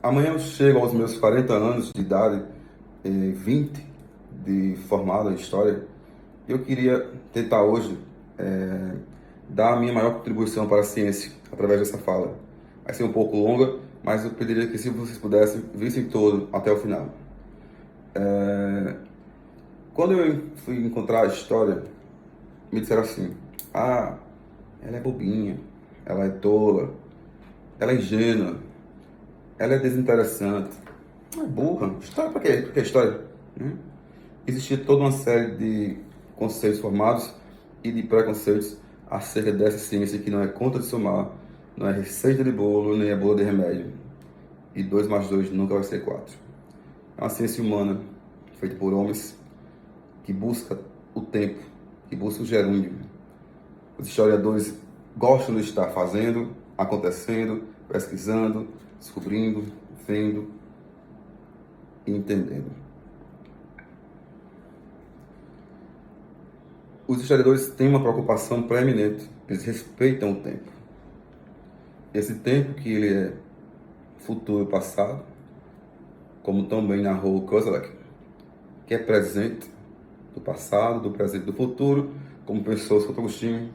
Amanhã eu chego aos meus 40 anos de idade, 20 de formado em História. Eu queria tentar hoje dar a minha maior contribuição para a ciência através dessa fala. Vai ser um pouco longa, mas eu pediria que, se vocês pudessem, vissem todo até o final. Quando eu fui encontrar a História, me disseram assim: ah, ela é bobinha, ela é tola, ela é ingênua, ela é desinteressante. Não é burra. História para quê? Porque é história. Né? Existia toda uma série de conceitos formados e de preconceitos acerca dessa ciência que não é conta de somar, não é receita de bolo, nem é bolo de remédio. E 2 mais 2 nunca vai ser 4. É uma ciência humana, feita por homens, que busca o tempo, que busca o gerúndio. Os historiadores gostam de estar fazendo, acontecendo, pesquisando, descobrindo, vendo e entendendo. Os historiadores têm uma preocupação preeminente. Eles respeitam o tempo. Esse tempo que ele é futuro e passado, como tão bem narrou Koselleck, que é presente do passado, do presente e do futuro, como pensou Santo Agostinho.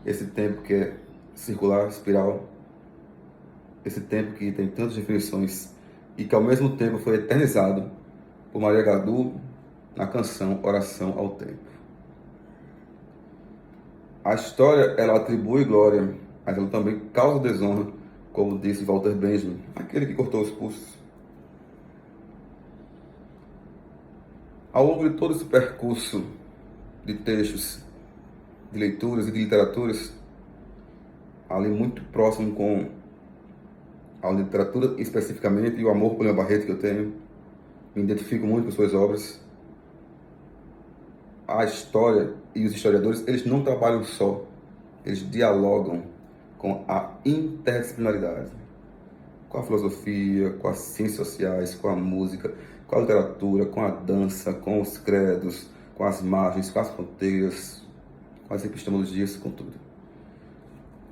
Esse tempo que é circular, espiral. Esse tempo que tem tantas definições e que ao mesmo tempo foi eternizado por Maria Gadu na canção Oração ao Tempo. A história, ela atribui glória, mas ela também causa desonra, como disse Walter Benjamin, aquele que cortou os pulsos. Ao longo de todo esse percurso de textos, de leituras e de literaturas, ali muito próximo com a literatura especificamente e o amor por Leão Barreto que eu tenho, me identifico muito com suas obras. A história e os historiadores, eles não trabalham só, eles dialogam com a interdisciplinaridade, com a filosofia, com as ciências sociais, com a música, com a literatura, com a dança, com os credos, com as margens, com as fronteiras, com as epistemologias, com tudo.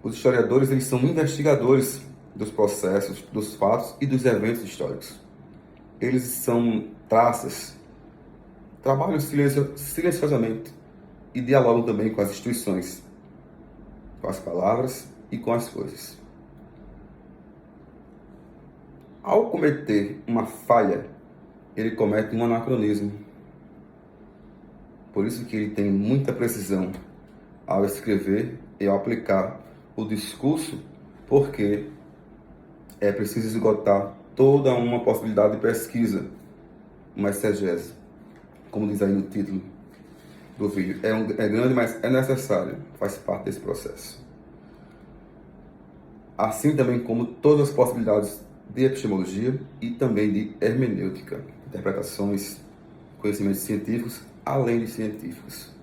Os historiadores, eles são investigadores dos processos, dos fatos e dos eventos históricos. Eles são traças, trabalham silenciosamente e dialogam também com as instituições, com as palavras e com as coisas. Ao cometer uma falha, ele comete um anacronismo. Por isso que ele tem muita precisão ao escrever e ao aplicar o discurso, porque é preciso esgotar toda uma possibilidade de pesquisa, uma exegese, como diz aí no título do vídeo. É grande, mas é necessário, faz parte desse processo. Assim também como todas as possibilidades de epistemologia e também de hermenêutica, interpretações, conhecimentos científicos, além de científicos.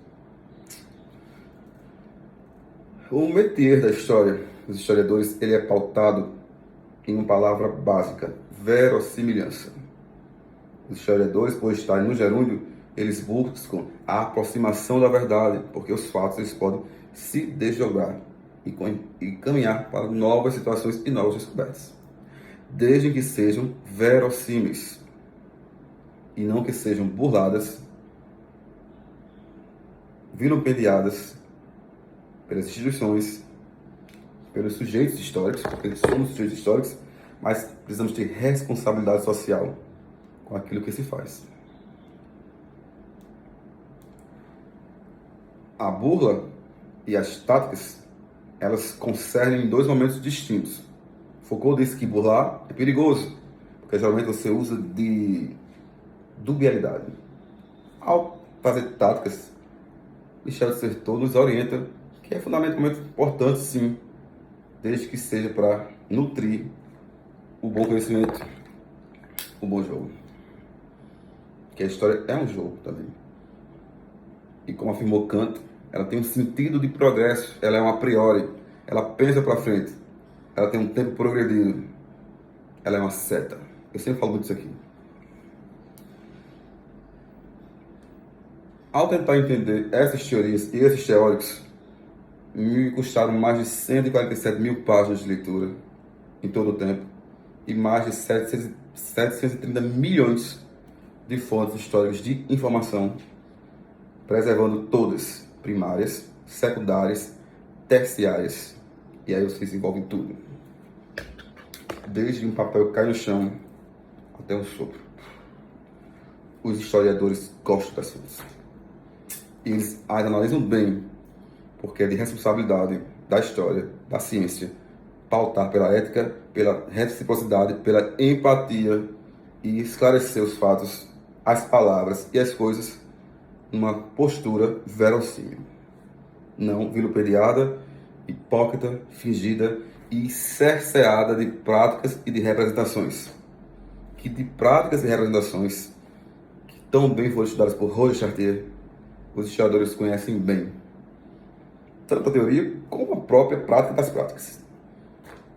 O métier da história dos historiadores, ele é pautado em uma palavra básica: verossimilhança. Os historiadores, por estarem no gerúndio, eles buscam a aproximação da verdade, porque os fatos eles podem se desdobrar e caminhar para novas situações e novas descobertas, desde que sejam verossímeis e não que sejam burladas, vilipendiadas pelas instituições, pelos sujeitos históricos, porque somos sujeitos históricos, mas precisamos ter responsabilidade social com aquilo que se faz. A burla e as táticas, elas concernem em 2 momentos distintos. Foucault disse que burlar é perigoso, porque geralmente você usa de dubialidade. Ao fazer táticas, Michel de Certeau nos orienta que é fundamentalmente importante, sim, desde que seja para nutrir o bom conhecimento, o bom jogo. Que a história é um jogo também. E como afirmou Kant, ela tem um sentido de progresso, ela é um a priori, ela pensa para frente, ela tem um tempo progredido, ela é uma seta. Eu sempre falo muito disso aqui. Ao tentar entender essas teorias e esses teóricos, me custaram mais de 147 mil páginas de leitura em todo o tempo, e mais de 730 milhões de fontes históricas de informação, preservando todas, primárias, secundárias, terciárias. E aí você desenvolve tudo. Desde um papel que cai no chão até um sopro. Os historiadores gostam das fontes. Eles as analisam bem, porque é de responsabilidade da história, da ciência, pautar pela ética, pela reciprocidade, pela empatia e esclarecer os fatos, as palavras e as coisas numa postura verossímil. Não vilupediada, hipócrita, fingida e cerceada de práticas e de representações. Que de práticas e representações que tão bem foram estudadas por Roger Chartier, os historiadores conhecem bem. Tanto a teoria como a própria prática das práticas.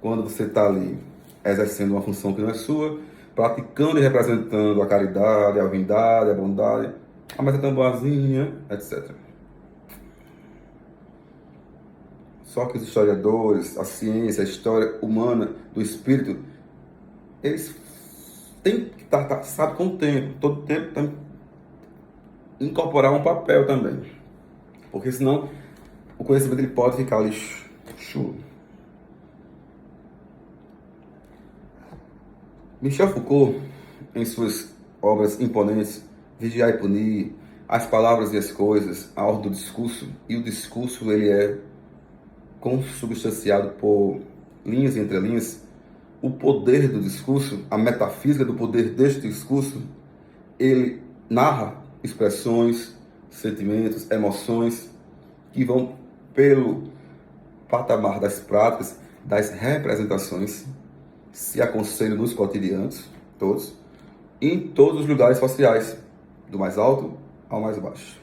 Quando você está ali exercendo uma função que não é sua, praticando e representando a caridade, a divindade, a bondade, a meta tão boazinha, etc. Só que os historiadores, a ciência, a história humana, do espírito, eles têm que estar, sabe, com o tempo, todo tempo tem que incorporar um papel também. Porque senão o conhecimento ele pode ficar ali chulo. Michel Foucault, em suas obras imponentes, Vigiar e Punir, As Palavras e as Coisas, A Ordem do Discurso, e o discurso ele é consubstanciado por linhas e entrelinhas, o poder do discurso, a metafísica do poder deste discurso, ele narra expressões, sentimentos, emoções que vão pelo patamar das práticas, das representações, se aconselham nos cotidianos, todos, em todos os lugares sociais, do mais alto ao mais baixo.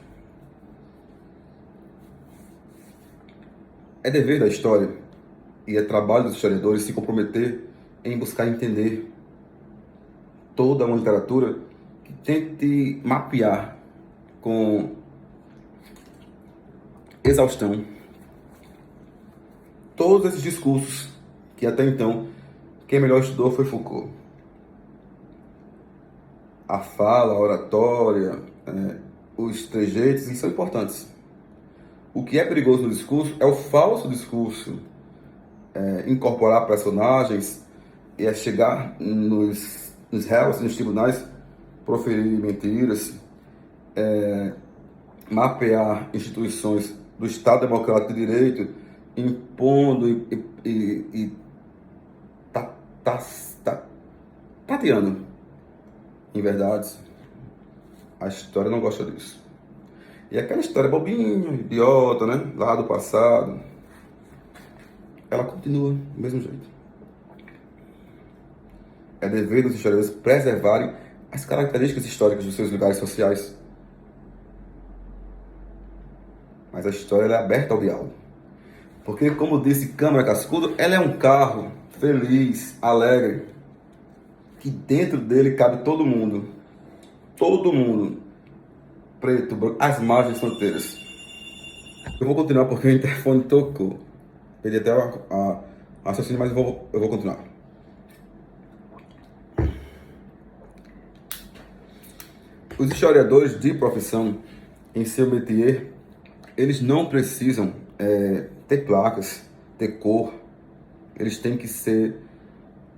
É dever da história e é trabalho dos historiadores se comprometer em buscar entender toda uma literatura que tente mapear com exaustão todos esses discursos que até então quem melhor estudou foi Foucault. A fala, a oratória, os trejeitos, isso são importantes. O que é perigoso no discurso é o falso discurso, incorporar personagens e é chegar nos réus, nos tribunais, proferir mentiras, mapear instituições do Estado Democrático de Direito, impondo e tateando em verdades. A história não gosta disso. E aquela história bobinha, idiota, né? Lá do passado, ela continua do mesmo jeito. É dever dos historiadores preservarem as características históricas dos seus lugares sociais. Mas a história é aberta ao diálogo. Porque, como disse Câmara Cascudo, ela é um carro feliz, alegre, que dentro dele cabe todo mundo. Todo mundo. Preto, branco, as margens fronteiras. Eu vou continuar porque o interfone tocou. Perdi até a raciocínio, mas eu vou continuar. Os historiadores de profissão, em seu métier, eles não precisam ter placas, ter cor. Eles têm que ser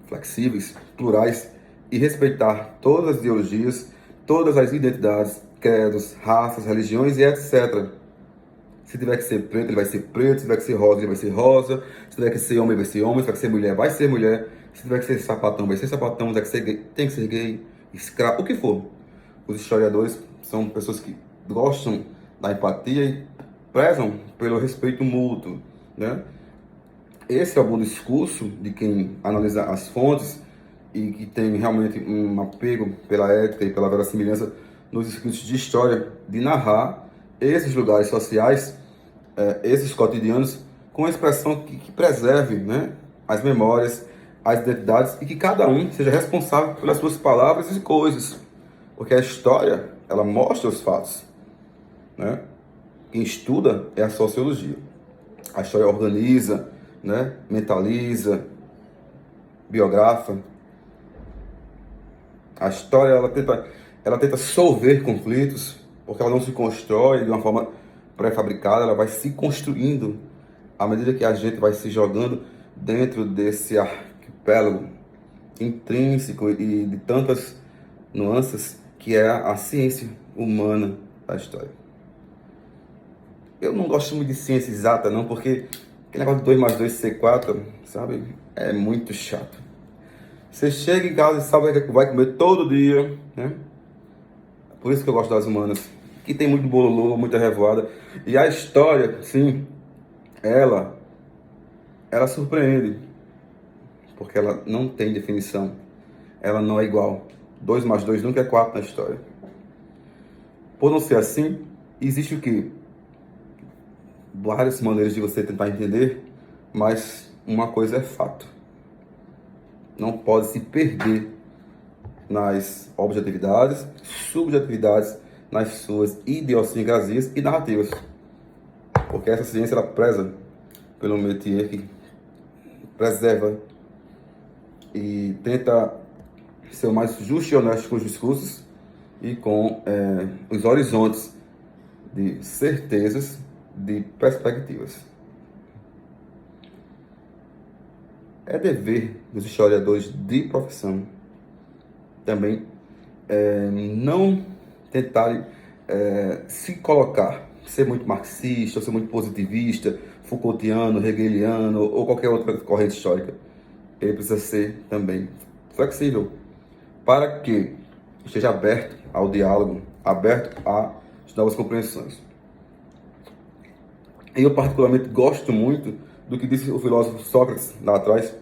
flexíveis, plurais e respeitar todas as ideologias, todas as identidades, credos, raças, religiões e etc. Se tiver que ser preto, ele vai ser preto. Se tiver que ser rosa, ele vai ser rosa. Se tiver que ser homem, vai ser homem. Se tiver que ser mulher, vai ser mulher. Se tiver que ser sapatão, vai ser sapatão. Se tiver que ser gay, tem que ser gay, escravo, o que for. Os historiadores são pessoas que gostam da empatia e prezam pelo respeito mútuo, né? Esse é o bom discurso de quem analisa as fontes e que tem realmente um apego pela ética e pela verossimilhança nos escritos de história, de narrar esses lugares sociais, esses cotidianos, com a expressão que preserve, né, as memórias, as identidades e que cada um seja responsável pelas suas palavras e coisas. Porque a história, ela mostra os fatos, né? Quem estuda é a sociologia. A história organiza, né, mentaliza, biografa, A história, ela tenta solver conflitos, porque ela não se constrói de uma forma pré-fabricada, ela vai se construindo à medida que a gente vai se jogando dentro desse arquipélago intrínseco e de tantas nuances que é a ciência humana da história. Eu não gosto muito de ciência exata, não, porque aquele negócio de 2 mais 2 ser 4, sabe? É muito chato. Você chega em casa e sabe o que vai comer todo dia, né? Por isso que eu gosto das humanas. Que tem muito bololô, muita revoada. E a história, sim, ela surpreende. Porque ela não tem definição. Ela não é igual. 2 mais 2 nunca é 4 na história. Por não ser assim, existe o quê? Várias maneiras de você tentar entender, mas uma coisa é fato. Não pode se perder nas objetividades, subjetividades, nas suas idiosincrasias e narrativas. Porque essa ciência ela preza pelo métier que preserva e tenta ser o mais justo e honesto com os discursos e com os horizontes de certezas, de perspectivas. É dever dos historiadores de profissão também não tentarem se colocar, ser muito marxista, ou ser muito positivista, Foucaultiano, hegeliano ou qualquer outra corrente histórica. Ele precisa ser também flexível para que esteja aberto ao diálogo, aberto às novas compreensões. E eu particularmente gosto muito do que disse o filósofo Sócrates lá atrás,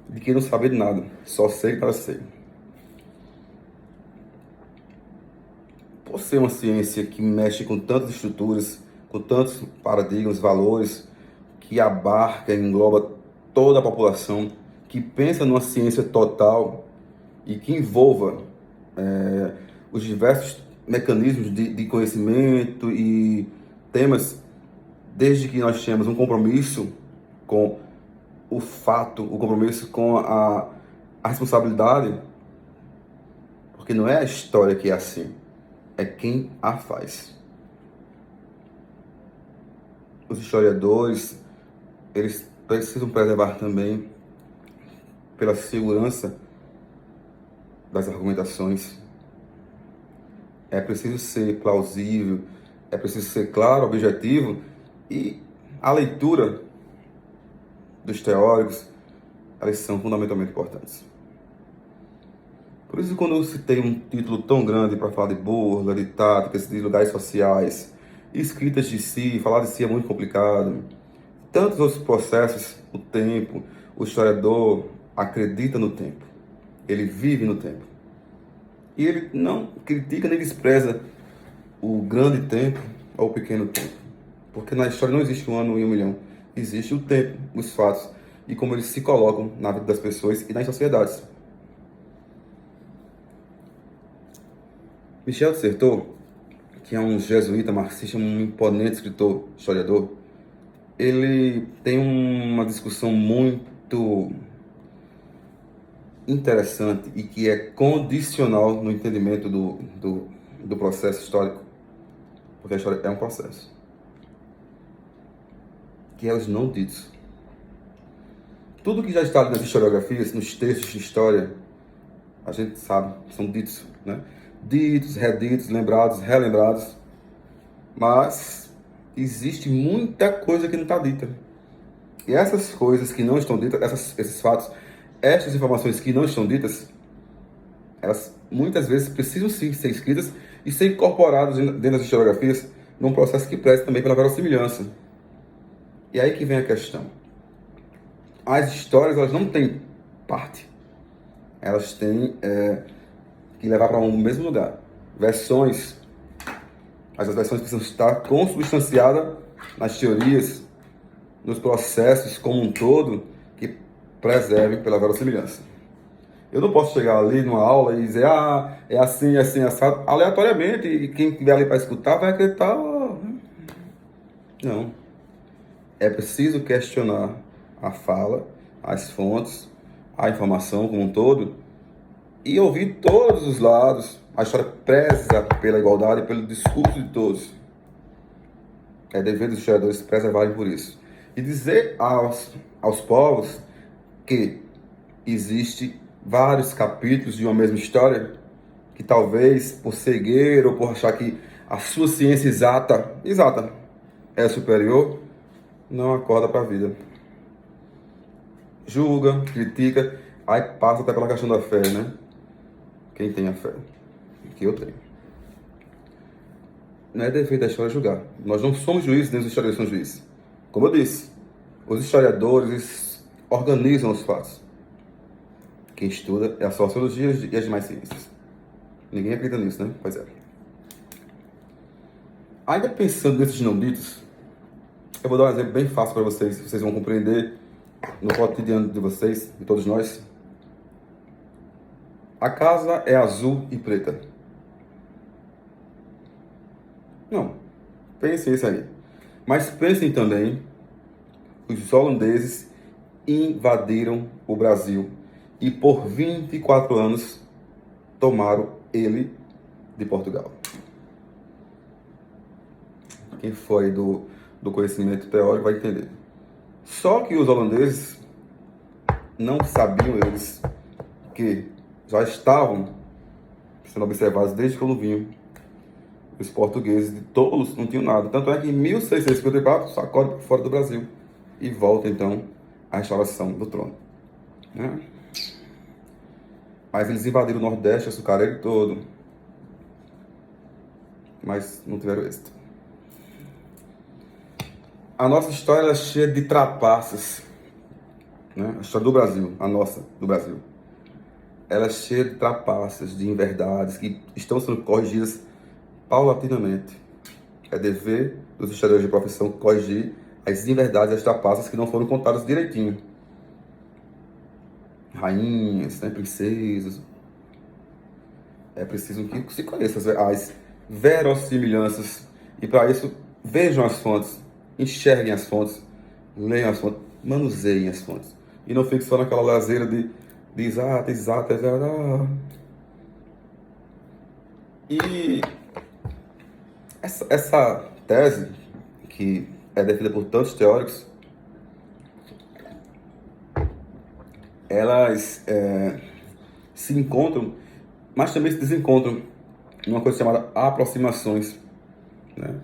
de que não sabe de nada, só sei para sei. Por ser uma ciência que mexe com tantas estruturas, com tantos paradigmas, valores, que abarca e engloba toda a população, que pensa numa ciência total e que envolva os diversos mecanismos de conhecimento e temas, desde que nós tenhamos um compromisso com o fato, o compromisso com a responsabilidade, porque não é a história que é assim, é quem a faz. Os historiadores, eles precisam preservar também pela segurança das argumentações. É preciso ser plausível, é preciso ser claro, objetivo, e a leitura dos teóricos, elas são fundamentalmente importantes. Por isso, quando se tem um título tão grande para falar de burla, de táticas, de lugares sociais, escritas de si, falar de si é muito complicado. Tantos outros processos, o tempo, o historiador acredita no tempo, ele vive no tempo. E ele não critica nem despreza o grande tempo ou o pequeno tempo. Porque na história não existe 1 ano e 1 milhão. Existe o tempo, os fatos e como eles se colocam na vida das pessoas e nas sociedades. Michel de Certeau, que é um jesuíta marxista, um imponente escritor, historiador, ele tem uma discussão muito interessante e que é condicional no entendimento do processo histórico, porque a história é um processo, que é os não ditos. Tudo que já está nas historiografias, nos textos de história, a gente sabe, são ditos, né? Ditos, reditos, lembrados, relembrados, mas existe muita coisa que não está dita. E essas coisas que não estão ditas, esses fatos, essas informações que não estão ditas, elas muitas vezes precisam sim ser escritas e ser incorporadas dentro das historiografias num processo que preze também pela verossimilhança. E aí que vem a questão. As histórias, elas não têm parte. Elas têm que levar para um mesmo lugar. Versões, essas versões precisam estar consubstanciadas nas teorias, nos processos como um todo, que preservem pela verossimilhança. Eu não posso chegar ali numa aula e dizer, é assim, assado, aleatoriamente, e quem estiver ali para escutar vai acreditar. Não. É preciso questionar a fala, as fontes, a informação como um todo, e ouvir todos os lados. A história preza pela igualdade e pelo discurso de todos. É dever dos historiadores preservarem por isso. E dizer aos povos que existe vários capítulos de uma mesma história, que talvez por cegueira ou por achar que a sua ciência exata é superior, não acorda para a vida. Julga, critica, aí passa até pela questão da fé, né? Quem tem a fé? Que eu tenho. Não é dever da história julgar. Nós não somos juízes, nem os historiadores são juízes. Como eu disse, os historiadores organizam os fatos. Quem estuda é a sociologia e as demais ciências. Ninguém acredita nisso, né? Pois é. Ainda pensando nesses não ditos, eu vou dar um exemplo bem fácil para vocês vão compreender no cotidiano de vocês, de todos nós. A casa é azul e preta. Não, pensem isso aí. Mas pensem também, os holandeses invadiram o Brasil e por 24 anos tomaram ele de Portugal. Quem foi do conhecimento teórico vai entender. Só que os holandeses não sabiam eles que já estavam sendo observados desde quando vinham. Os portugueses de todos não tinham nada. Tanto é que em 1654 sacode para fora do Brasil e volta então à restauração do trono. Né? Mas eles invadiram o Nordeste, o açucareiro todo. Mas não tiveram êxito. A nossa história é cheia de trapaças. Né? A história do Brasil, a nossa, do Brasil. Ela é cheia de trapaças, de inverdades que estão sendo corrigidas paulatinamente. É dever dos historiadores de profissão corrigir as inverdades e as trapaças que não foram contadas direitinho. Rainhas, né, princesas. É preciso que se conheça as verossimilhanças. E para isso, vejam as fontes, enxerguem as fontes, leiam as fontes, manuseiem as fontes. E não fique só naquela lazeira de exata. E essa tese, que é defendida por tantos teóricos, elas se encontram, mas também se desencontram numa coisa chamada aproximações. Né?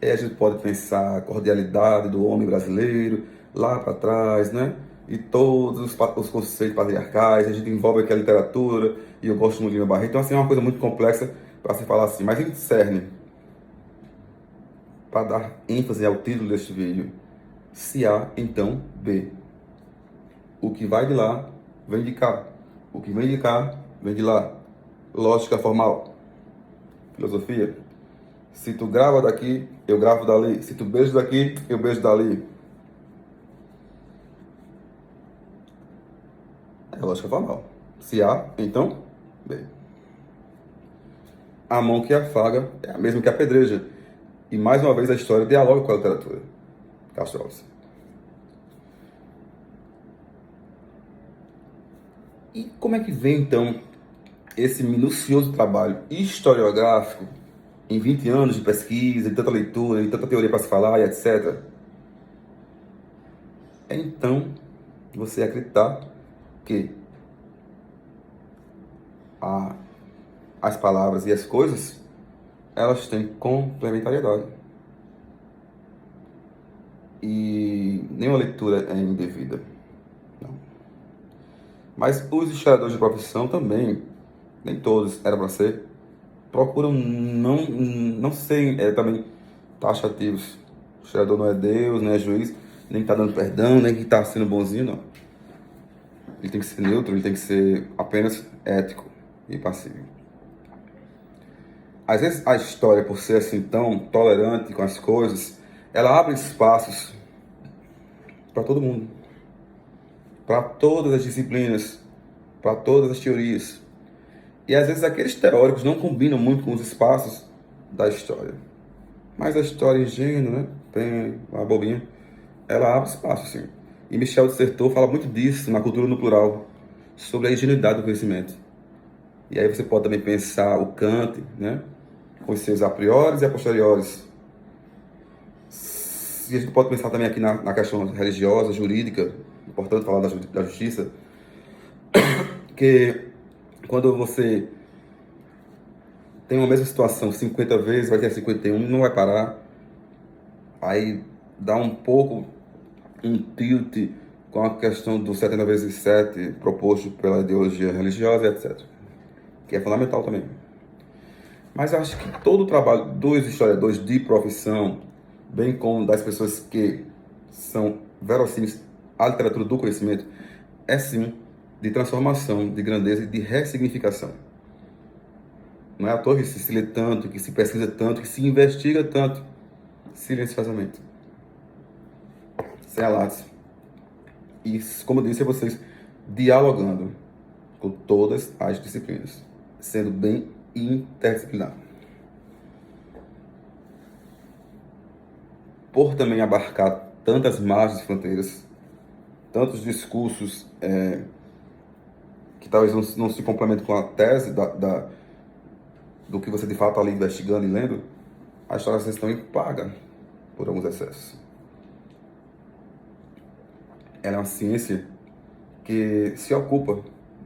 E a gente pode pensar a cordialidade do homem brasileiro, lá para trás, né? E todos os conceitos patriarcais, a gente envolve aqui a literatura, e eu gosto muito de Lima Barreto. Então, assim, é uma coisa muito complexa para se falar assim. Mas em cerne, para dar ênfase ao título deste vídeo, se A, então B. O que vai de lá, vem de cá. O que vem de cá, vem de lá. Lógica formal. Filosofia. Se tu grava daqui, eu gravo dali. Se tu beija daqui, eu beijo dali. É lógica formal. Se A, então B. A mão que afaga é a mesma que apedreja. E mais uma vez a história dialoga com a literatura. Castro Alves. E como é que vem então esse minucioso trabalho historiográfico em 20 anos de pesquisa, de tanta leitura, de tanta teoria para se falar e etc. É então você acreditar que as palavras e as coisas, elas têm complementariedade. E nenhuma leitura é indevida. Não. Mas os historiadores de profissão também, nem todos eram para ser, procuram não serem também taxativos. O historiador não é Deus, nem é juiz, nem que está dando perdão, nem que está sendo bonzinho, não. Ele tem que ser neutro, ele tem que ser apenas ético e passivo. Às vezes a história, por ser assim tão tolerante com as coisas, ela abre espaços para todo mundo, para todas as disciplinas, para todas as teorias. E às vezes aqueles teóricos não combinam muito com os espaços da história. Mas a história ingênua, né? Tem uma bobinha, ela abre espaço, sim. E Michel Dissertot fala muito disso na Cultura no Plural, sobre a ingenuidade do conhecimento. E aí você pode também pensar o Kant, né? Com os seus a priori e a posteriores. E a gente pode pensar também aqui na questão religiosa, jurídica, importante falar da justiça, que quando você tem uma mesma situação 50 vezes, vai ter 51, não vai parar. Aí dá um pouco um tilt com a questão do 70 vezes 7 proposto pela ideologia religiosa, etc. Que é fundamental também. Mas eu acho que todo o trabalho dos historiadores de profissão, bem como das pessoas que são verossímeis à literatura do conhecimento, é sim de transformação, de grandeza e de ressignificação. Não é à toa que se lê tanto, que se pesquisa tanto, que se investiga tanto, silenciosamente, sem alardes. E, como eu disse a vocês, dialogando com todas as disciplinas, sendo bem interdisciplinar. Por também abarcar tantas margens e fronteiras, tantos discursos que talvez não se complementem com a tese do que você de fato está ali investigando e lendo, a história da ciência também paga por alguns excessos. Ela é uma ciência que se ocupa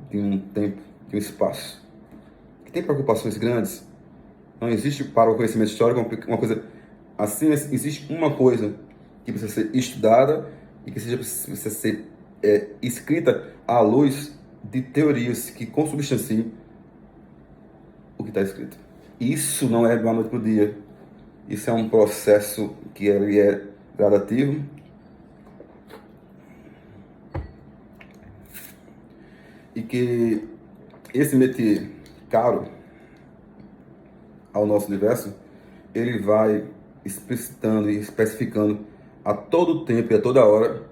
de um tempo, de um espaço, que tem preocupações grandes. Não existe para o conhecimento histórico uma coisa assim, existe uma coisa que precisa ser estudada e que precisa ser escrita à luz de teorias que consubstanciem o que está escrito. Isso não é de uma noite para o dia. Isso é um processo que ele é gradativo. E que esse métier caro ao nosso universo, ele vai explicitando e especificando a todo tempo e a toda hora,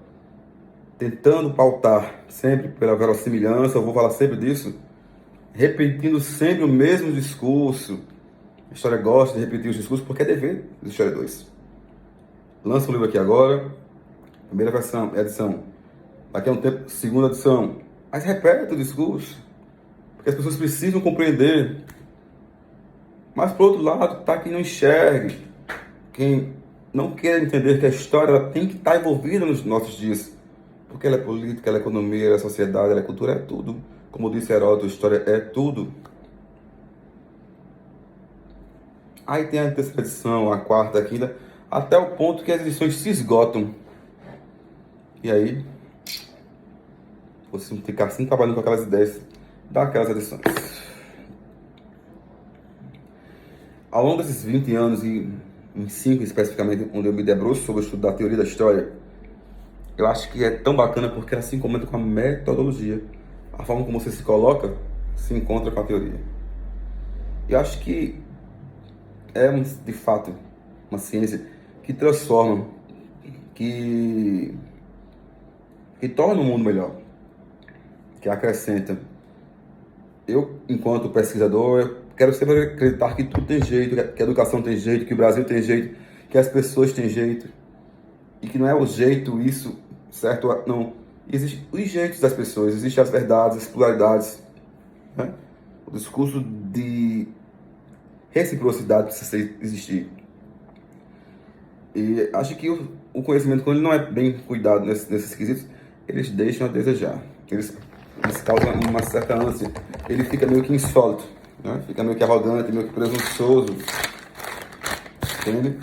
tentando pautar sempre pela verossimilhança, eu vou falar sempre disso, repetindo sempre o mesmo discurso. A história gosta de repetir os discursos porque é dever dos historiadores. Lança um livro aqui agora, primeira versão, edição. Daqui a um tempo, segunda edição. Mas repete o discurso, porque as pessoas precisam compreender. Mas, por outro lado, está quem não enxergue, quem não quer entender que a história ela tem que estar envolvida nos nossos dias. Porque ela é política, ela é economia, ela é sociedade, ela é cultura, é tudo. Como disse Heródoto, a história é tudo. Aí tem a terceira edição, a quarta, a quinta, até o ponto que as edições se esgotam. E aí, você ficar assim trabalhando com aquelas ideias daquelas edições. Ao longo desses 20 anos, e em 5 especificamente, onde eu me debruço sobre o estudo da teoria da história, eu acho que é tão bacana porque ela se incomoda com a metodologia. A forma como você se coloca se encontra com a teoria. Eu acho que é, de fato, uma ciência que transforma, que torna o mundo melhor, que acrescenta. Eu, enquanto pesquisador, eu quero sempre acreditar que tudo tem jeito, que a educação tem jeito, que o Brasil tem jeito, que as pessoas têm jeito, e que não é o jeito isso, certo? Não. Existem os jeitos das pessoas, existem as verdades, as pluralidades, né? O discurso de reciprocidade precisa existir. E acho que o conhecimento, quando ele não é bem cuidado nesses quesitos, eles deixam a desejar. Eles causam uma certa ânsia. Ele fica meio que insólito, né? Fica meio que arrogante, meio que presunçoso. Entende?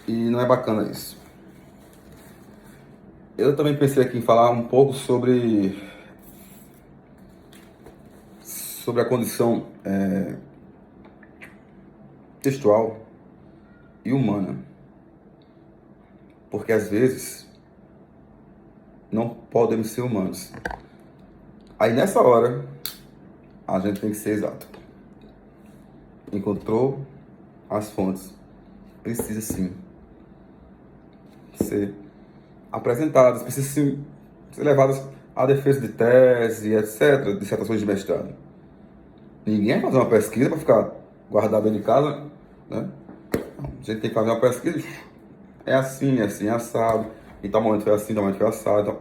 E não é bacana isso. Eu também pensei aqui em falar um pouco sobre a condição textual e humana. Porque às vezes não podemos ser humanos. Aí nessa hora, a gente tem que ser exato. Encontrou as fontes. Precisa sim ser apresentadas, precisa sim ser levadas à defesa de tese, etc., dissertações de mestrado. Ninguém vai fazer uma pesquisa para ficar guardado dentro de casa, né? A gente tem que fazer uma pesquisa, é assim, assado, e tal momento foi assim, tal momento foi assado,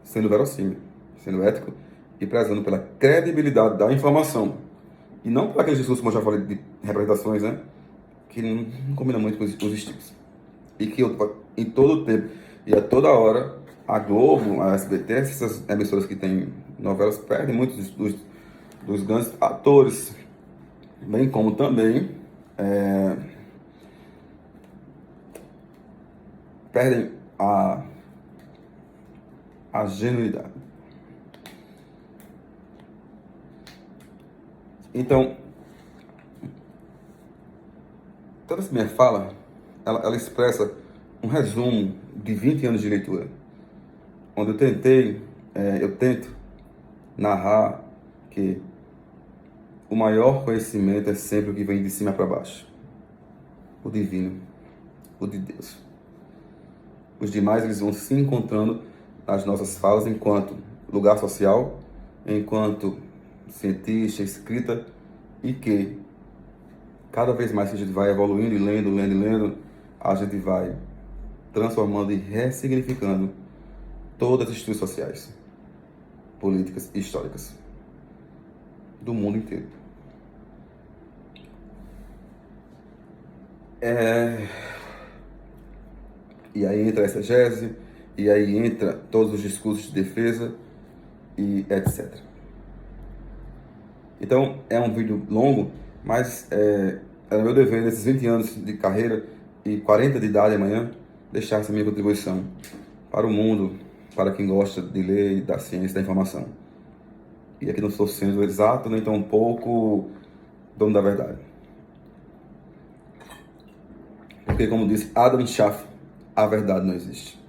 sendo verossímil, sendo ético e prezando pela credibilidade da informação. E não por aqueles discursos, como eu já falei, de representações, né? Que não combinam muito com os estilos. E que em todo o tempo e a toda hora, a Globo, a SBT, essas emissoras que têm novelas, perdem muitos dos grandes atores, bem como também perdem a genuidade. Então, toda essa minha fala, ela expressa um resumo de 20 anos de leitura, onde eu tento narrar que o maior conhecimento é sempre o que vem de cima para baixo, o divino, o de Deus. Os demais eles vão se encontrando nas nossas falas enquanto lugar social, enquanto cientista, escrita, e que cada vez mais que a gente vai evoluindo e lendo, a gente vai transformando e ressignificando todas as instituições sociais, políticas e históricas do mundo inteiro. E aí entra a exegese, e aí entra todos os discursos de defesa e etc. Então, é um vídeo longo, mas é meu dever, nesses 20 anos de carreira e 40 de idade amanhã, deixar essa minha contribuição para o mundo, para quem gosta de ler, da ciência, da informação. E aqui não estou sendo exato, nem tão um pouco dono da verdade. Porque, como disse Adam Schaff, a verdade não existe.